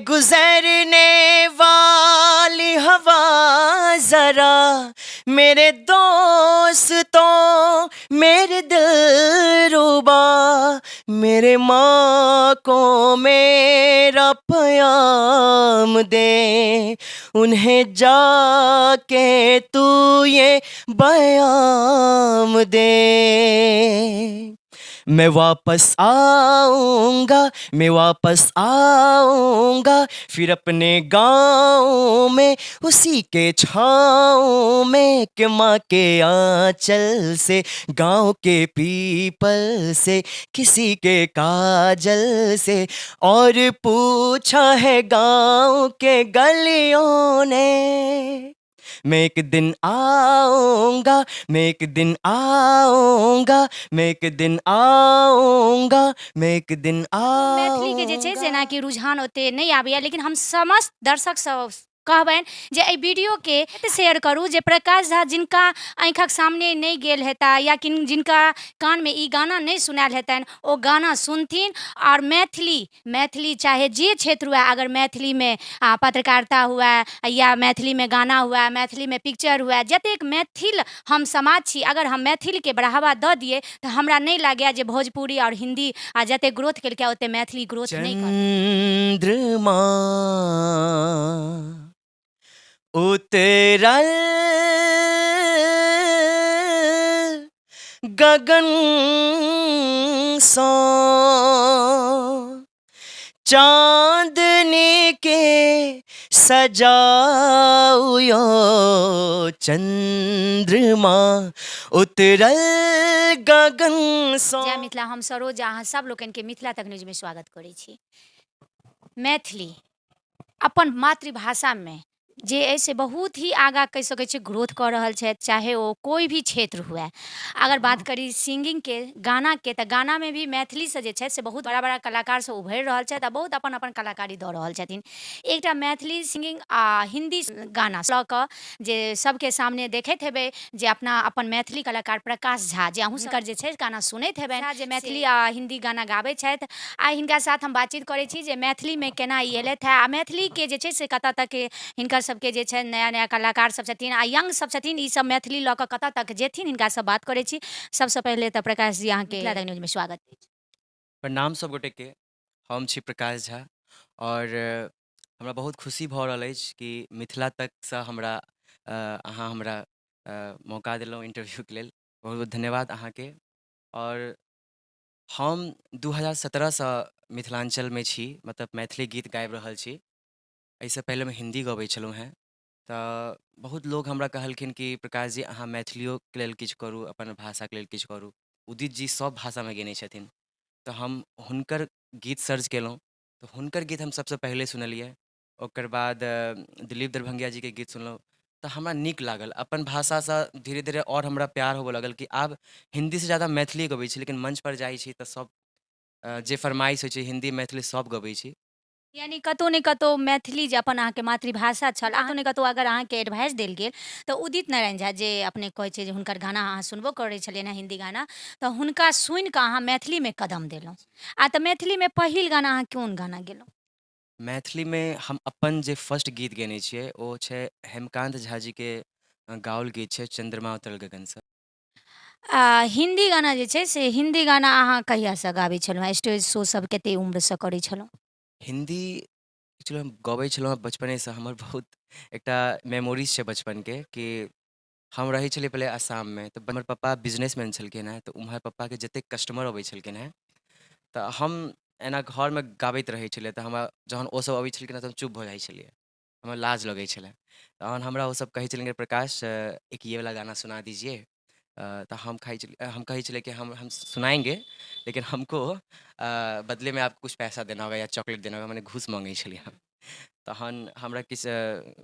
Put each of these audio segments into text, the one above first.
गुजरने वाली हवा जरा मेरे दोस्तों, मेरे दिलरुबा, मेरे माँ को मेरा पैगाम दे, उन्हें जाके तू ये बयाम दे। मैं वापस आऊँगा, मैं वापस आऊँगा, फिर अपने गाँव में उसी के छाँव में, कि माँ के आँचल से, गाँव के पीपल से, किसी के काजल से, और पूछा है गाँव के गलियों ने। मैं एक दिन आऊँगा, मैं एक दिन आऊँगा, मैं एक दिन आऊँगा, मैं एक दिन मैथिली के जे छै से ना कि रुझान ओते नहीं आबैया, लेकिन हम समस्त दर्शक सब कहबनि जे एहि वीडियो के शेयर करू, जे प्रकाश झा जिनका आँखिक सामने नहीं गेल हेता या जिनका कान में ई गाना नहीं सुनायल हेतनि, ओ गाना सुनथिन और मैथिली चाहे जे क्षेत्र हुआ, अगर मैथिली में पत्रकारिता हुआ या मैथिली में गाना हुआ, मैथिली में पिक्चर हुआ, जतेक मैथिल हम समाज छी, अगर हम मैथिल के बढ़ावा दऽ दिए तो हमरा नहीं लागैया जे भोजपुरी और हिंदी जते ग्रोथ केलकै ओते मैथिली ग्रोथ नहीं करतै। चंद्रमा उतरल गगन सँ, चांदनी के सजाऊ यो चंद्रमा उतरल गगन सँ। जय मिथिला, हम सरोज अहाँ सब लोकन के मिथिला तक न्यूज में स्वागत करै छी। मैथिली अपन मातृभाषा में जे ऐसे बहुत ही आगा कह सकै छी ग्रोथ कर रहल छथि, चाहे वो कोई भी क्षेत्र हुए। अगर बात करी सिंगिंग के, गाना के, तो गाना में भी मैथिली से जे छै से बहुत बड़ा बड़ा कलाकार सब उभरि रहल छथि आ बहुत अपन अपन कलाकारी दऽ रहल छथिन। एकटा मैथिली सिंगिंग आ हिंदी गाना लऽ कऽ जे सबके सामने देखैत हेबै जे अपना अपन मैथिली कलाकार प्रकाश झा, जे अहूँ सबकर जे छै गाना सुनैत हेबै, जे मैथिली आ हिंदी गाना गाबै छथि। आ हिनका साथ हम बातचीत करै छी जे मैथिली में केना ई एलथि है, आ मैथिली के जे छै से कतऽ तक हिनकर सबके जे छै नया नया कलाकार सब छथिन आ यंग सब छथिन, ई सब मैथिली लऽ कऽ कतऽ तक जेथिन, हिनका सब बात करै छी। सबसँ पहले तऽ प्रकाश जी अहाँके मिथिला तक न्यूज में स्वागत अछि। प्रणाम सब गोटे के। हम छी प्रकाश झा और हमरा बहुत खुशी भऽ रहल अछि कि मिथिला तकसँ हमरा अहाँ हमरा मौका देलहुँ इंटरव्यूके लेल। बहुत बहुत धन्यवाद अहाँके। और हम 2017 मिथिलांचलमे छी, मतलब मैथिली गीत गाबि रहल छी। एहिसँ पहिले हम हिंदी गबै छलहुँ हेँ। तऽ बहुत लोग हमरा कहलखिन कि प्रकाश जी अहाँ मैथिलियोके लेल किछु करू, अपन भाषाके लेल किछु करू। उदित जी सब भाषामे गेने छथिन, तऽ हम हुनकर गीत सर्च केलहुँ, तऽ हुनकर गीत हम सबसँ पहिले सुनलियै। ओकर बाद दिलीप दरभंगिया जीके गीत सुनलहुँ, तऽ हमरा नीक लागल। अपन भाषासँ धीरे धीरे और हमरा प्यार होबऽ लगल कि आब हिंदीसँ ज़्यादा मैथिली गबै छी, लेकिन मंचपर जाइ छी तऽ सब जे फरमाइश होइ छै हिंदी मैथिली सब गबै छी। यानी कतौ ने कतौ मैथिली जे अपन अहाँके मातृभाषा छल, कतौ ने कतौ अगर अहाँके एडवाइस देल गेल तऽ उदित नारायण झा, जे अपने कहै छै जे हुनकर गाना अहाँ सुनबो करै छलियनि हेँ हिंदी गाना, तऽ हुनका सुनि कऽ अहाँ मैथिलीमे कदम देलहुँ। आ तऽ मैथिलीमे पहिल गाना अहाँ कोन गाना गेलहुँ? मैथिलीमे हम अपन जे फर्स्ट गीत गेने छियै ओ छै हेमकान्त झा जीके गाओल गीत छै चंद्रमा उतरल गगनसँ। हिंदी गाना जे छै से हिंदी गाना अहाँ कहियासँ गाबै छलहुँ? स्टेज शो सब कतेक उम्रसँ करै छलहुँ? हिंदी एक्चुअली हम गबै छलहुँ हेँ बचपनेसँ। हमर बहुत एकटा मेमोरीज छै बचपनके कि हम रहै छलियै पहिले आसाममे, तऽ हमर पप्पा बिजनेसमैन छलखिन हेँ, तऽ उम्हर पप्पाके जतेक कस्टमर अबै छलखिन हेँ, तऽ हम एना घरमे गाबैत रहै छलियै। तऽ हमरा जहन ओसब अबै छलखिन हेँ तऽ हम चुप भऽ जाइ छलियै, हमरा लाज लगै छलै। तहन हमरा ओसब कहै छलखिन कि प्रकाश एक ये वाला गाना सुना दीजिए। तो हम कहे छले कि हम सुनाएंगे, लेकिन हमको बदले में आपको कुछ पैसा देना होगा या चॉकलेट देना होगा। मैंने घूस मांगे छलियै हम। तहन हमरा किछु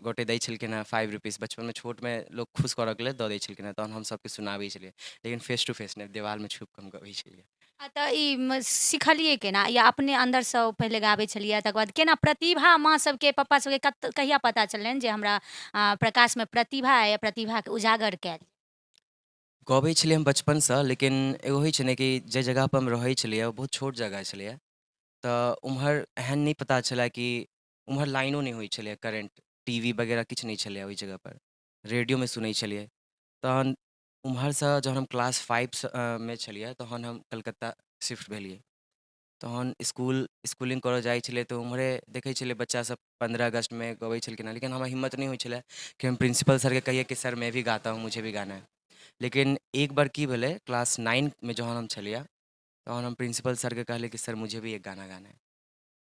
गोटे दै छलखिन हेँ ₹5। बचपनमे छोटमे लोक खुश करऽके लेल दऽ दै छलखिन हेँ, तहन हम सबके सुनाबै छलियै, लेकिन फेस टू फेस नहि, देवालमे छुपि कऽ हम गबै छलियै। तऽ ई सिखलियै केना, या अपने अन्दरसँ पहिले गाबै छलियै, तकर बाद केना प्रतिभा माँ सबके पप्पा सबके कहिया पता चललनि जे हमरा प्रकाशमे प्रतिभा अइ, प्रतिभाके उजागर कयल? गबै छलियै हम बचपनसँ, लेकिन एगो होइ छै ने कि जाहि जगहपर हम रहै छलियै ओ बहुत छोट जगह छलैए, तऽ ओम्हर एहन नहि पता छलए कि उम्हर लाइनो नहि होइ छलैए करेंट, टीवी वगैरह किछु नहि छलैए ओहि जगहपर। रेडियोमे सुनै छलियै। तहन ओम्हरसँ जहन हम क्लास 5 में छलियै तहन हम कलकत्ता शिफ्ट भेलियै। तहन स्कूलिंग करऽ जाइ छलियै तऽ ओम्हरे देखै छलियै बच्चासभ 15 अगस्तमे गबै छलखिन हेँ, लेकिन हमरा हिम्मत नहीं होइ छलै कि हम प्रिंसिपल सर के कहिए कि सर मैं भी गाता हूँ, मुझे भी गाना है। लेकिन एक बार की भेलै, क्लास 9 में जहन हम छलियै तहन हम प्रिंसिपल सरके कहलियै कि सर मुझे भी एक गाना गाना है।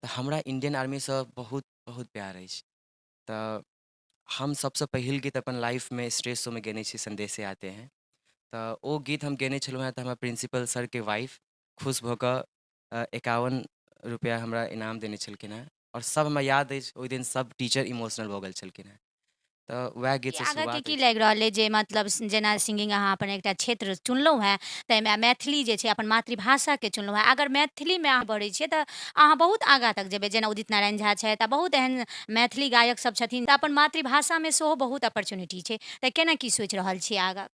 तऽ हमरा इंडियन आर्मीसँ बहुत बहुत प्यार अछि। तऽ हम सबसँ पहिल गीत अपन लाइफमे स्टेज शोमे गेने छी संदेशे आते हैं। तऽ ओ गीत हम गेने छलहुँ हेँ तऽ हमरा प्रिंसिपल सरके वाइफ खुश भऽ कऽ 51 रुपैआ हमरा इनाम देने छलखिन हेँ। और सब हमरा याद अछि, ओहि दिन सब टीचर इमोशनल भऽ गेल छलखिन हेँ। तऽ वएह कि गीतसँ आगाँके शुरुआत की अछि। लागि रहल अइ जे मतलब जेना सिंगिंग अहाँ अपन एकटा क्षेत्र चुनलहुँ हेँ, ताहिमे मैथिली जे छै अपन मातृभाषाके चुनलहुँ हेँ। अगर मैथिलीमे अहाँ बढ़ै छियै तऽ अहाँ बहुत आगाँ तक जेबै। जेना उदित नारायण झा छथि आ बहुत एहन मैथिली गायक सब छथिन, तऽ अपन मातृभाषामे सेहो बहुत अपॉर्चुनिटी छै। तऽ केना की सोचि रहल छियै आगाँ?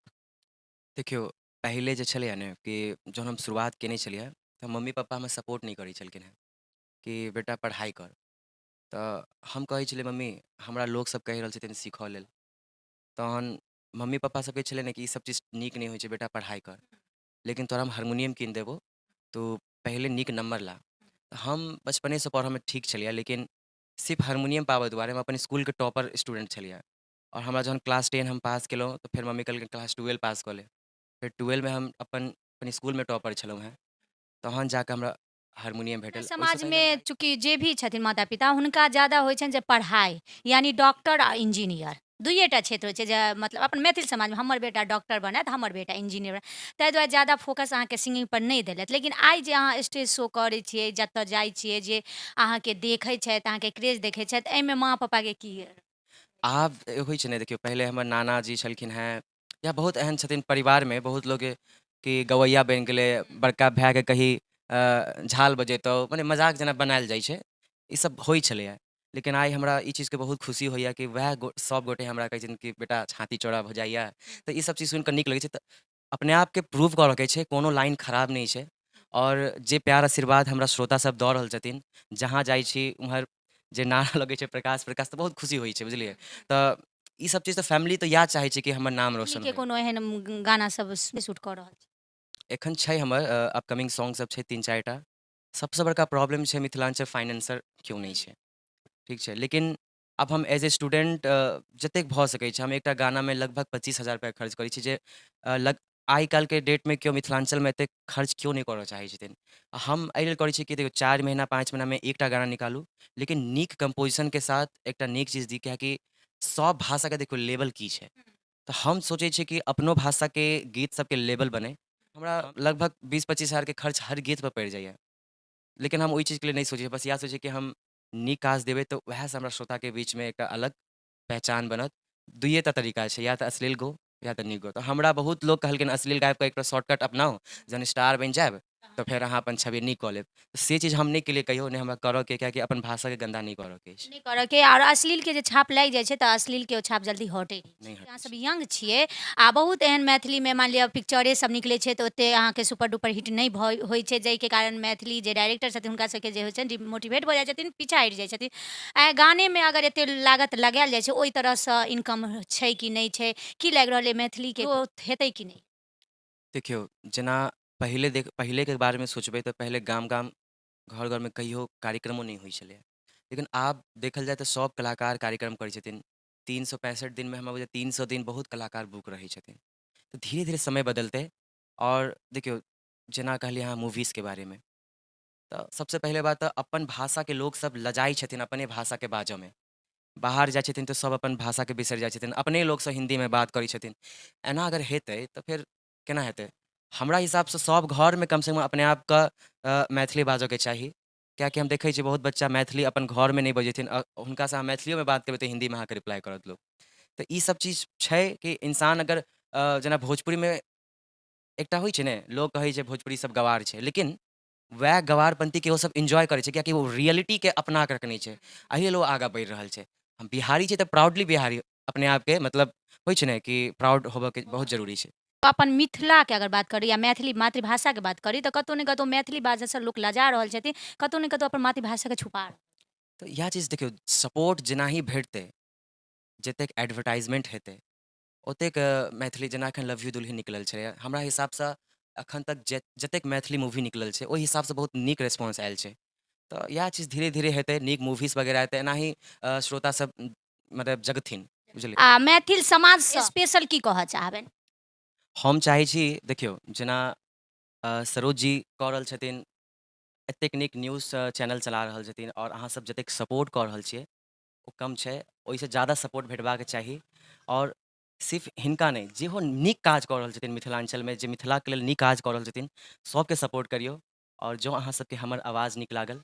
देखियौ, पहिले जे छलैए ने कि जहन हम शुरुआत केने छलियै तऽ मम्मी पप्पा हमर सपोर्ट नहि करै छलखिन हेँ कि बेटा पढ़ाइ कर। तऽ हम कहै छलियै मम्मी हमरा लोकसभ कहि रहल छथिन सीखऽ लेल। तहन मम्मी पप्पा सब कहै छलै ने कि ई सब चीज नीक नहि होइ छै, बेटा पढ़ाइ कर। लेकिन तोरा हम हारमोनियम कीन देबौ, तू पहिले नीक नंबर ला। तऽ हम बचपनेसँ पढ़ऽमे ठीक छलियै, लेकिन सिर्फ हारमोनियम पाबऽ दुआरे हम अपन स्कूलके टॉपर स्टूडेंट छलियै। और हमरा जहन क्लास 10 हम पास केलहुँ तऽ फेर मम्मी कहलकै क्लास 12 पास कऽ ले। फेर 12 में हम अपन स्कूलमे टॉपर छलहुँ हेँ। तहन जाकऽ हमरा हारमोनियम अपना भेटल, ओहिसँ पहिले समाजमे हम गाइत। चूँकि जे भी छथिन माता पिता, हुनका ज़्यादा होइ छनि जे पढ़ाइ, यानी डॉक्टर आ इंजीनियर दुइए टा क्षेत्र होइ छै जे मतलब अपन मैथिल समाजमे हमर बेटा डॉक्टर बनत, हमर बेटा इंजीनियर बनत। ताहि दुआरे ज़्यादा फोकस अहाँके सिंगिंग पर नहि देलथि। लेकिन आइ जे अहाँ स्टेज शो करै छियै, जतऽ जाइ छियै, जे अहाँके देखै छथि, अहाँके क्रेज देखै छथि, एहिमे माँ पप्पाके की आब होइ छै ने, देखियौ पहिले हमर नानाजी छलखिन हेँ, या बहुत एहन छथिन परिवारमे बहुत लोक कि गवैया बनि गेलै, बड़का भायके कही झाल बजेतौ, मने मजाक जेना बनायल जाइ छै, ई सब होइ छलैए। लेकिन आइ हमरा ई चीजके बहुत खुशी होइए कि वएह सब गोटे हमरा कहै छथिन कि बेटा छाती चौड़ा भऽ जाइए। तऽ ई सब चीज सुनि कऽ नीक लगै छै। तऽ अपने आपके प्रूव करऽके छै, कोनो लाइन खराब नहि छै। और जे प्यार आशीर्वाद हमरा श्रोता सब दऽ रहल छथिन, जहाँ जाइ छी उम्हर जे नारा लगै छै प्रकाश प्रकाश, तऽ बहुत खुशी होइ छै, बुझलियै। तऽ ई सब चीज तऽ फैमिली तऽ इएह चाहै छै कि हमर नाम रोशन के होय। कोनो एहन गाना सब शूट कऽ रहल छी? एखन छै हमर अपकमिंग सॉन्ग सब छै 3-4 टा। सबसँ बड़का प्रॉब्लम छै मिथिलाञ्चल फाइनेंसर केओ नहि छै, ठीक छै। लेकिन आब हम एज ए स्टूडेंट जतेक भऽ सकै छै, हम एकटा गानामे लगभग 25,000 रुपैआ खर्च करै छी, जे आइ काल्हिके डेटमे केओ मिथिलाञ्चलमे एतेक खर्च केओ नहि करऽ चाहै छथिन। हम एहि लेल करै छी कि देखियौ 4 महीना 5 महीनामे एकटा गाना निकालू, लेकिन नीक कंपोजिशनके साथ एकटा नीक चीज दी, किएकि सब भाषाके देखियौ लेवल की छै। तऽ हम सोचै छियै कि अपनो भाषाके गीत सबके लेवल बनै। हमरा लगभग 20-25 हज़ार के खर्च हर गीत पर पड़ि जाइए। लेकिन हम ओहि चीजके लिए नहीं सोचिए, बस इएह सोचिए कि हम नीक काज देबै तऽ वएहसँ हमरा श्रोताके बीचमे एकटा अलग पहचान बनत। दुइए टा तरीका छै, या तऽ अश्लील गो या तऽ नीक गो। तऽ हमरा बहुत लोग कहलखिन अश्लील गाबिकऽ एकटा शॉर्टकट अपनाउ, जहन स्टार बनि जायब तऽ फेर अहाँ अपन छवि नीक कऽ लेब। से चीज हम नहि केलिए कहियो, नहि हमरा करऽके, किएकि अपन भाषाके गन्दा नहीं करऽके अछि। नहीं करऽ के, और अश्लील के जे छाप लागि जाइ छै तऽ अश्लील के ओ छाप जल्दी हटै नहि छै। नहीं अहाँ हटै सब छै। यंग छियै आ बहुत एहन मैथिलीमे मान लिअ पिक्चरे सब निकलै छै तऽ ओतेक अहाँके सुपर डुपर हिट नहि होइ छै, जाहिके कारण मैथिली जे डायरेक्टर छथिन हुनका सबके जे होइ छनि डिमोटिवेट भऽ जाइ छथिन, पीछा हटि जाइ छथिन। आ गानेमे अगर एतेक लागत लगायल जाइ छै, ओहि तरहसँ इनकम छै कि नहि छै, की लागि रहल अइ मैथिलीके ग्रोथ हेतै कि नहीं? देखियौ जेना पहिलेके बारेमे सोचबै तऽ पहिले गाम-गाम, घर-घरमे कहियो कार्यक्रमो नहीं होइ छलैए। लेकिन आब देखल जाय तऽ सब कलाकार कार्यक्रम करै छथिन। 365 दिनमे हमरा बुझाइए 300 दिन बहुत कलाकार बुक रहै छथिन। तऽ धीरे-धीरे समय बदलतै। और देखियौ जेना कहलियै अहाँ मूवीज़के बारेमे, तऽ सबसँ पहिले बात तऽ अपन भाषाके लोक सब लजाइ छथिन अपने भाषाके बाजऽमे। बाहर जाइ छथिन तऽ सब अपन भाषाके बिसरि जाइ छथिन, अपने लोकसँ हिन्दीमे बात करै छथिन। एना अगर हेतै तऽ फेर केना हेतै? हमरा हिसाबसँ सब घरमे कमसँ कम अपने आपके मैथिली बाजऽके चाही। किएकि हम देखै छियै बहुत बच्चा मैथिली अपन घरमे नहीं बजेथिन, हुनकासँ अहाँ मैथिलियोमे बात करबै तऽ हिन्दीमे अहाँके रिप्लाई करत लोक। तऽ ई सब चीज छै कि इंसान अगर जेना भोजपुरीमे एकटा होइ छै ने, लोक कहै छै भोजपुरी सब गँवार छै, लेकिन वएह गँवारपंथीके ओ सब एन्जॉय करै छै, किएकि ओ रियलिटीके अपना कऽ रखने छै। एही लेल ओ आगाँ बढ़ि रहल छै। हम बिहारी छी तऽ प्राउडली बिहारी अपने आपके, मतलब होइ छै ने कि प्राउड होबऽके बहुत जरूरी छै। अपन मिथिलाके अगर बात करी या मैथिली मातृभाषाके बात करी तऽ कतहु ने कतहु मैथिली बाजऽसँ लोक लजा रहल छथिन, कतहु ने कतहु अपन मातृभाषाके छुपा रहल। तऽ इएह चीज देखियौ, सपोर्ट जेना ही भेटतै, जतेक एडवर्टाइजमेंट हेतै, ओतेक मैथिली जेना एखन लव यू दुल्ही निकलल छलै, हमरा हिसाबसँ एखन तक जतेक मैथिली मूवी निकलल छै, ओहि हिसाबसँ बहुत नीक रिस्पॉन्स आयल छै। तऽ इएह चीज धीरे धीरे हेतै, नीक मूवीज वगैरह हेतै, एनाही श्रोता सब मतलब जगथिन, बुझलियै। आ मैथिल समाज स्पेशल की कहऽ चाहबनि? हम चाहै छी, देखियौ जेना सरोज जी कऽ रहल छथिन, एतेक नीक न्यूज़ चैनल चला रहल छथिन, और अहाँसब जतेक सपोर्ट कऽ रहल छियै ओ कम छै, ओहिसँ ज़्यादा सपोर्ट भेटबाक चाही। और सिर्फ हिनका नहि, जेहो नीक काज कऽ रहल छथिन मिथिलाञ्चलमे, जे मिथिलाके लेल नीक काज कऽ रहल छथिन, सबके सपोर्ट करियौ। और जँ अहाँ सबके हमर आवाज नीक लागल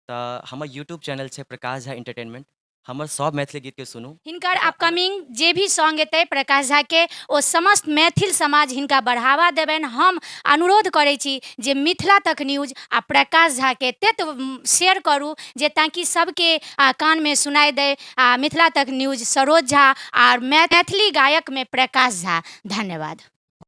तऽ हमर यूट्यूब चैनल छै प्रकाश झा एंटरटेनमेंट, हमर सब मैथिली गीतके सुनू। हिनकर ओकरा अगर अपकमिंग जे भी सॉन्ग एतै प्रकाश झाके, ओ समस्त मैथिल समाज हिनका बढ़ावा देबनि। हम अनुरोध करै छी जे मिथिला तक न्यूज आ प्रकाश झाके तत शेयर करू जे ताकि सबके कानमे सुनाई दे। मिथिला तक न्यूज, सरोज झा, और मैथिली गायक में प्रकाश झा। धन्यवाद।